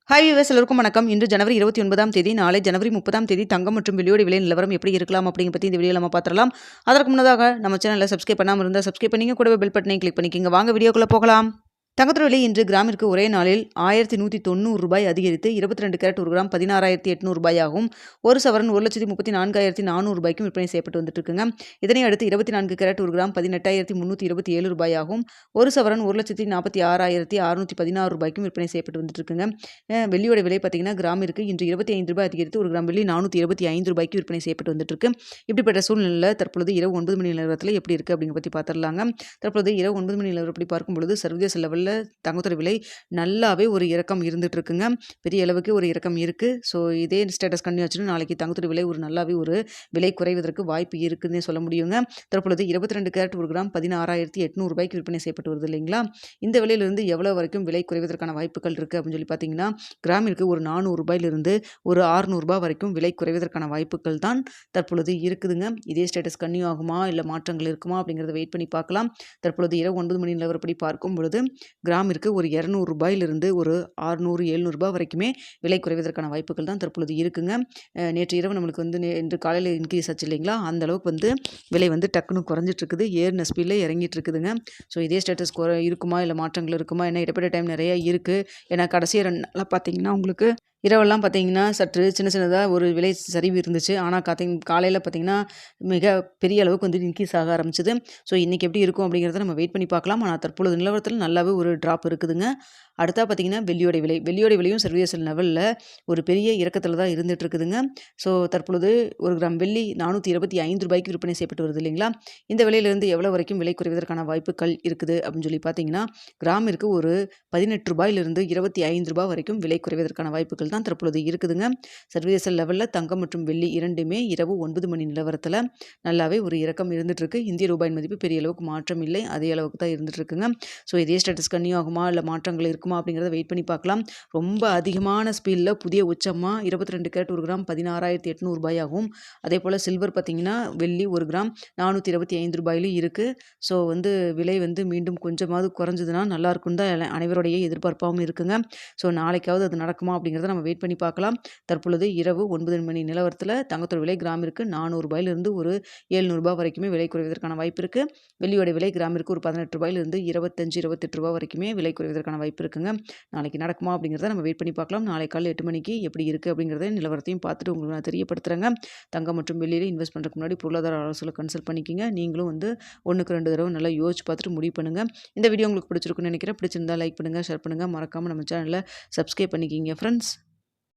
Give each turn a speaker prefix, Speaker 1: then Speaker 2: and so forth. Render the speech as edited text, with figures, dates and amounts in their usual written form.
Speaker 1: Hi viewers எல்லோருக்கும் வணக்கம். இன்று ஜனவரி 29ஆம் தேதி, நாளை ஜனவரி 30ஆம் தேதி தங்கம் மற்றும் வெள்ளியோட விலை நிலவரம் எப்படி இருக்கலாம் அப்படிங்கிற பற்றி இந்த வீடியோவில் நம்ம பார்த்துடலாம். அதற்கு முன்னதாக நம்ம சேனலை சப்ஸ்கிரைப் பண்ணாமல் இருந்தால் சப்ஸ்கிரைப் பண்ணிங்க, கூடவே பெல் பட்டனை கிளிக் பண்ணிக்கோங்க. வாங்க வீடியோக்குள்ளே போகலாம். தங்கத்தோட விலை இன்று கிராமிற்கு ஒரே நாளில் ரூ. 1190 அதிகரித்து 22 கேரட் ஒரு கிராம் 16,800 ஆகும். ஒரு சவரன் 1,34,400 விற்பனை செய்யப்பட்டு வந்துட்டு இருக்குங்க. இதனை அடுத்து 24 கேரட் ஒரு கிராம் 18,327 ஆகும். ஒரு சவரன் 1,46,616 விற்பனை செய்யப்பட்டு வந்துட்டு இருக்குங்க. வெள்ளியோட விலை பார்த்தீங்கன்னா கிராமிற்கு இன்று ரூ. 25 அதிகரித்து ஒரு கிராம் வெள்ளி ரூ. 425 விற்பனை செய்யப்பட்டு வந்துட்டு இருக்கு. இப்படிப்பட்ட சூழ்நிலையில் தற்பொழுது இரவு 9 மணி நிலவரத்தில் எப்படி இருக்குது அப்படிங்கிற பற்றி பார்த்துடலாங்க. தற்பொழுது இரவு 9 மணி நிலவரப்படி பார்க்கும்பொழுது சர்வதேச லெவலில் தங்கத்தோட விலை நல்லாவே ஒரு இறக்கம் இருந்துட்டு இருக்குங்க. பெரிய அளவுக்கு ஒரு இறக்கம் இருக்கு. ஸோ இதே ஸ்டேட்டஸ் கண்டினியூ ஆச்சுன்னா நாளைக்கு தங்கத்தோட விலை ஒரு நல்லாவே ஒரு விலை குறைவதற்கு வாய்ப்பு இருக்குன்னே சொல்ல முடியுங்க. தற்பொழுது 22 கேரட் ஒரு கிராம் 16,800 விற்பனை செய்யப்பட்டு வருது இல்லைங்களா. இந்த விலையிலிருந்து எவ்வளவு வரைக்கும் விலை குறைவதற்கான வாய்ப்புகள் இருக்கு அப்படின்னு சொல்லி பார்த்தீங்கன்னா கிராமிற்கு ஒரு ரூ. 400 ஒரு ரூ. 600 வரைக்கும் விலை குறைவதற்கான வாய்ப்புகள் தான் தற்பொழுது இருக்குதுங்க. இதே ஸ்டேட்டஸ் கண்டினியூ ஆகுமா இல்லை மாற்றங்கள் இருக்குமா அப்படிங்கிறத வெயிட் பண்ணி பார்க்கலாம். தற்பொழுது இரவு 9 மணி நிலவரப்படி பார்க்கும் பொழுது கிராமிற்கு ஒரு ரூ. 200 ஒரு 600-700 வரைக்குமே விலை குறைவதற்கான வாய்ப்புகள் தான் தற்பொழுது இருக்குங்க. நேற்று இரவு நம்மளுக்கு இன்று காலையில் இன்க்ரீஸ் ஆச்சு இல்லைங்களா, அந்த அளவுக்கு விலை டக்குன்னு குறைஞ்சிட்டு இருக்குது, ஏறின ஸ்பீடில் இறங்கிட்டு இருக்குதுங்க. ஸோ இதே ஸ்டேட்டஸ் இருக்குமா இல்லை மாற்றங்கள் இருக்குமா, ஏன்னா இடைப்பட்ட டைம் நிறைய இருக்குது. ஏன்னா கடைசியாக 2 நாளாக பார்த்தீங்கன்னா உங்களுக்கு இரவெல்லாம் பார்த்தீங்கன்னா சற்று சின்னதாக ஒரு விலை சரிவு இருந்துச்சு. ஆனால் காலையில் பார்த்தீங்கன்னா மிக பெரிய அளவுக்கு இன்க்ரீஸ் ஆக ஆரம்பிச்சுது. ஸோ இன்றைக்கி எப்படி இருக்கும் அப்படிங்கிறத நம்ம வெயிட் பண்ணி பார்க்கலாம். ஆனால் தற்பொழுது நிலவரத்தில் நல்லாவே ஒரு ட்ராப் இருக்குதுங்க. அடுத்தா பார்த்தீங்கன்னா வெள்ளியோட விலையும் சர்வதேச லெவலில் ஒரு பெரிய இறக்கத்தில் தான் இருந்துகிட்டு இருக்குதுங்க. ஸோ தற்பொழுது ஒரு கிராம் வெள்ளி ரூ. 425 விற்பனை செய்யப்பட்டு வருது இல்லைங்களா. இந்த விலையிலிருந்து எவ்வளோ வரைக்கும் விலை குறைவதற்கான வாய்ப்புகள் இருக்குது அப்படின்னு சொல்லி பார்த்தீங்கன்னா கிராமிற்கு ஒரு ரூ. 18 ரூ. 25 வரைக்கும் விலை குறைவதற்கான வாய்ப்புகள் தான் தற்பொழுது இருக்குதுங்க. சர்வதேச லெவலில் தங்கம் மற்றும் வெள்ளி இரண்டுமே இரவு 9 மணி நிலவரத்தில் நல்லாவே ஒரு இறக்கம் இருந்துட்டு இருக்கு. இந்திய ரூபாயின் மதிப்பு பெரிய அளவுக்கு மாற்றம் இல்லை, அதே அளவுக்கு தான் இருந்துட்டு இருக்குங்க. ஸோ இதே ஸ்டேட்டஸ் கன்னியூ ஆகுமா இல்லை மாற்றங்கள் இருக்குமா அப்படிங்கிறத வெயிட் பண்ணி பார்க்கலாம். ரொம்ப அதிகமான ஸ்பீடில் புதிய உச்சமாக 22 கேரட் ஒரு கிராம் 16,800 ஆகும். அதே போல் சில்வர் பார்த்தீங்கன்னா வெள்ளி ஒரு கிராம் ரூ. 425 இருக்குது. ஸோ விலை மீண்டும் கொஞ்சமாவது குறைஞ்சதுன்னா நல்லா இருக்குன்னு தான் அனைவருடைய எதிர்பார்ப்பாகவும் இருக்குங்க. ஸோ நாளைக்காவது அது நடக்குமா அப்படிங்கிறத நம்ம வெயிட் பண்ணி பார்க்கலாம். தற்பொழுது இரவு 9 மணி நிலவரத்தில் தங்கத்தோட விலை கிராமிற்கு ரூ. 400 ஒரு ரூ. 700 வரைக்குமே விலை குறைவதற்கான வாய்ப்பு இருக்குது. வெள்ளியோட விலை கிராமிற்கு ஒரு ரூ. 18 வரைக்குமே விலை குறைவதற்கான வாய்ப்பு இருக்குங்க. நாளைக்கு நடக்குமா அப்படிங்கிறத நம்ம வெயிட் பண்ணி பார்க்கலாம். நாளை காலை 8 மணிக்கு எப்படி இருக்குது அப்படிங்கிறத நிலவரத்தையும் பார்த்துட்டு உங்களுக்கு நான் தெரியப்படுத்துகிறேங்க. தங்கம் மற்றும் வெள்ளியில் இன்வெஸ்ட் பண்ணுறதுக்கு முன்னாடி பொருளாதார ஆலோசனை கன்சல்ட் பண்ணிக்கிங்க. நீங்களும் 1க்கு 2 தடவை நல்லா யோசிச்சு பார்த்துட்டு முடிவு பண்ணுங்கள். இந்த வீடியோ உங்களுக்கு பிடிச்சிருக்குன்னு நினைக்கிறேன். பிடிச்சிருந்தா லைக் பண்ணுங்கள், ஷேர் பண்ணுங்கள், மறக்காமல் நம்ம சேனலை சப்ஸ்கிரைப் பண்ணிக்கிங்க ஃப்ரெண்ட்ஸ்.